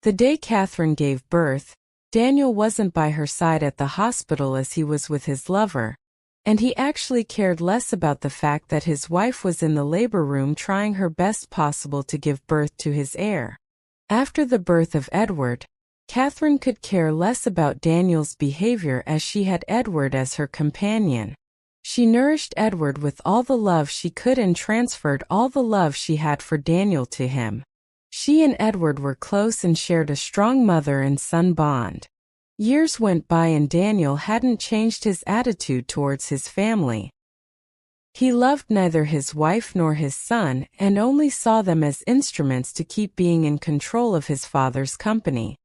The day Catherine gave birth, Daniel wasn't by her side at the hospital as he was with his lover, and he actually cared less about the fact that his wife was in the labor room trying her best possible to give birth to his heir. After the birth of Edward, Catherine could care less about Daniel's behavior as she had Edward as her companion. She nourished Edward with all the love she could and transferred all the love she had for Daniel to him. She and Edward were close and shared a strong mother and son bond. Years went by and Daniel hadn't changed his attitude towards his family. He loved neither his wife nor his son and only saw them as instruments to keep being in control of his father's company.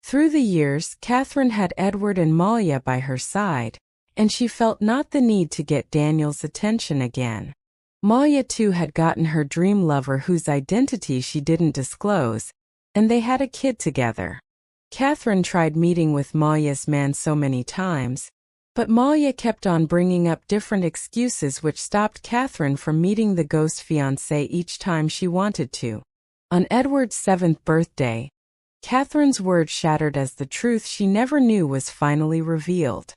Through the years, Catherine had Edward and Molie by her side, and she felt not the need to get Daniel's attention again. Molie too had gotten her dream lover whose identity she didn't disclose, and they had a kid together. Catherine tried meeting with Molie's man so many times, but Molie kept on bringing up different excuses which stopped Catherine from meeting the ghost fiancé each time she wanted to. On Edward's 7th birthday, Catherine's world shattered as the truth she never knew was finally revealed.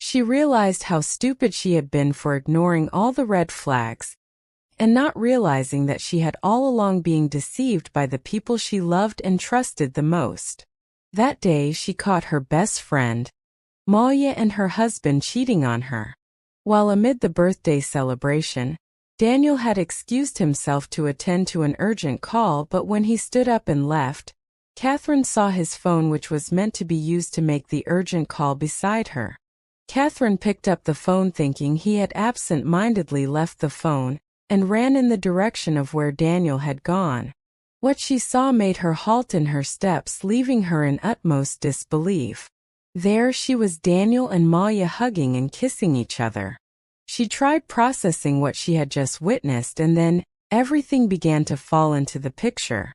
She realized how stupid she had been for ignoring all the red flags, and not realizing that she had all along been deceived by the people she loved and trusted the most. That day she caught her best friend, Molie, and her husband cheating on her. While amid the birthday celebration, Daniel had excused himself to attend to an urgent call, but when he stood up and left, Catherine saw his phone, which was meant to be used to make the urgent call, beside her. Catherine picked up the phone thinking he had absent-mindedly left the phone, and ran in the direction of where Daniel had gone. What she saw made her halt in her steps, leaving her in utmost disbelief. There she was, Daniel and Molie hugging and kissing each other. She tried processing what she had just witnessed, and then everything began to fall into the picture.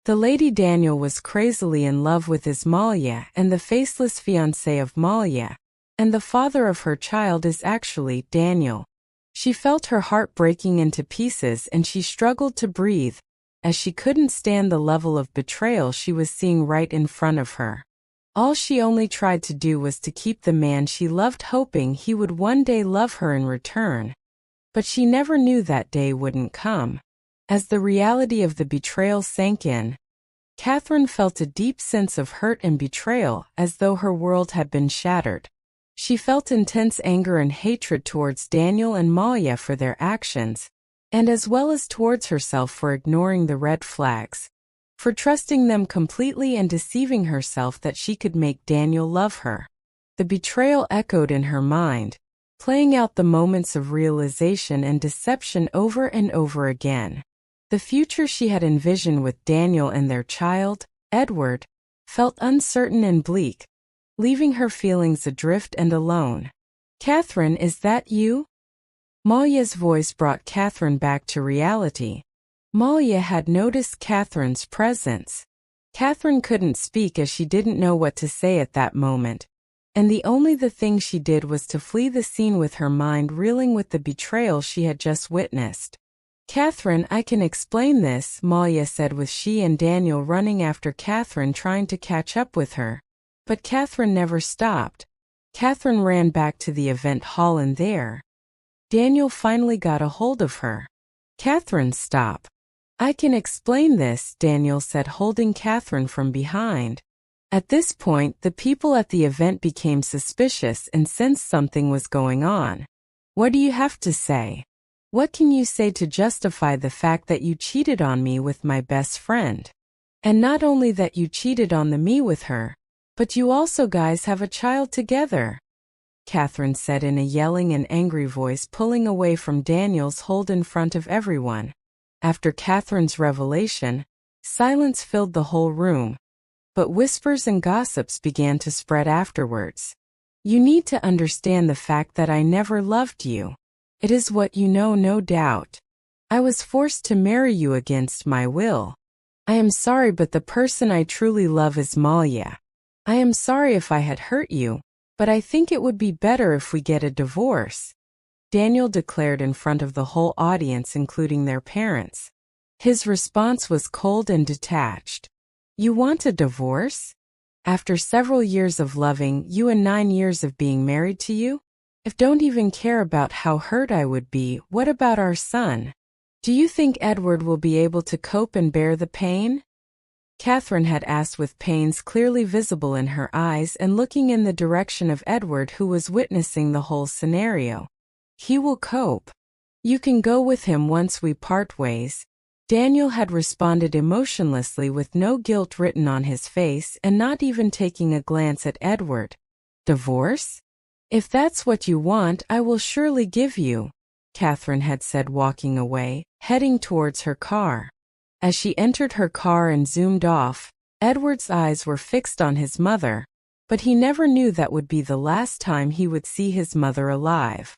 The lady Daniel was crazily in love with his Molie, and the faceless fiancé of Molie, and the father of her child is actually Daniel. She felt her heart breaking into pieces and she struggled to breathe, as she couldn't stand the level of betrayal she was seeing right in front of her. All she only tried to do was to keep the man she loved, hoping he would one day love her in return. But she never knew that day wouldn't come. As the reality of the betrayal sank in, Catherine felt a deep sense of hurt and betrayal, as though her world had been shattered. She felt intense anger and hatred towards Daniel and Molie for their actions, and as well as towards herself for ignoring the red flags, for trusting them completely and deceiving herself that she could make Daniel love her. The betrayal echoed in her mind, playing out the moments of realization and deception over and over again. The future she had envisioned with Daniel and their child, Edward, felt uncertain and bleak, leaving her feelings adrift and alone. "Catherine, is that you?" Molie's voice brought Catherine back to reality. Molie had noticed Catherine's presence. Catherine couldn't speak as she didn't know what to say at that moment, and the thing she did was to flee the scene with her mind reeling with the betrayal she had just witnessed. "Catherine, I can explain this," Molie said, with she and Daniel running after Catherine trying to catch up with her. But Catherine never stopped. Catherine ran back to the event hall, and there, Daniel finally got a hold of her. "Catherine, stop." "I can explain this," Daniel said, holding Catherine from behind. At this point, the people at the event became suspicious and sensed something was going on. "What do you have to say? What can you say to justify the fact that you cheated on me with my best friend? And not only that you cheated on me with her, but you also guys have a child together," Catherine said in a yelling and angry voice, pulling away from Daniel's hold in front of everyone. After Catherine's revelation, silence filled the whole room, but whispers and gossips began to spread afterwards. "You need to understand the fact that I never loved you. It is what you know, no doubt. I was forced to marry you against my will. I am sorry, but the person I truly love is Molie. I am sorry if I had hurt you, but I think it would be better if we get a divorce," Daniel declared in front of the whole audience, including their parents. His response was cold and detached. You want a divorce? After several years of loving you and 9 years of being married to you? If don't even care about how hurt I would be, what about our son? Do you think Edward will be able to cope and bear the pain? Catherine had asked with pains clearly visible in her eyes and looking in the direction of Edward, who was witnessing the whole scenario. He will cope. You can go with him once we part ways. Daniel had responded emotionlessly with no guilt written on his face and not even taking a glance at Edward. Divorce? If that's what you want, I will surely give you, Catherine had said, walking away, heading towards her car. As she entered her car and zoomed off, Edward's eyes were fixed on his mother, but he never knew that would be the last time he would see his mother alive.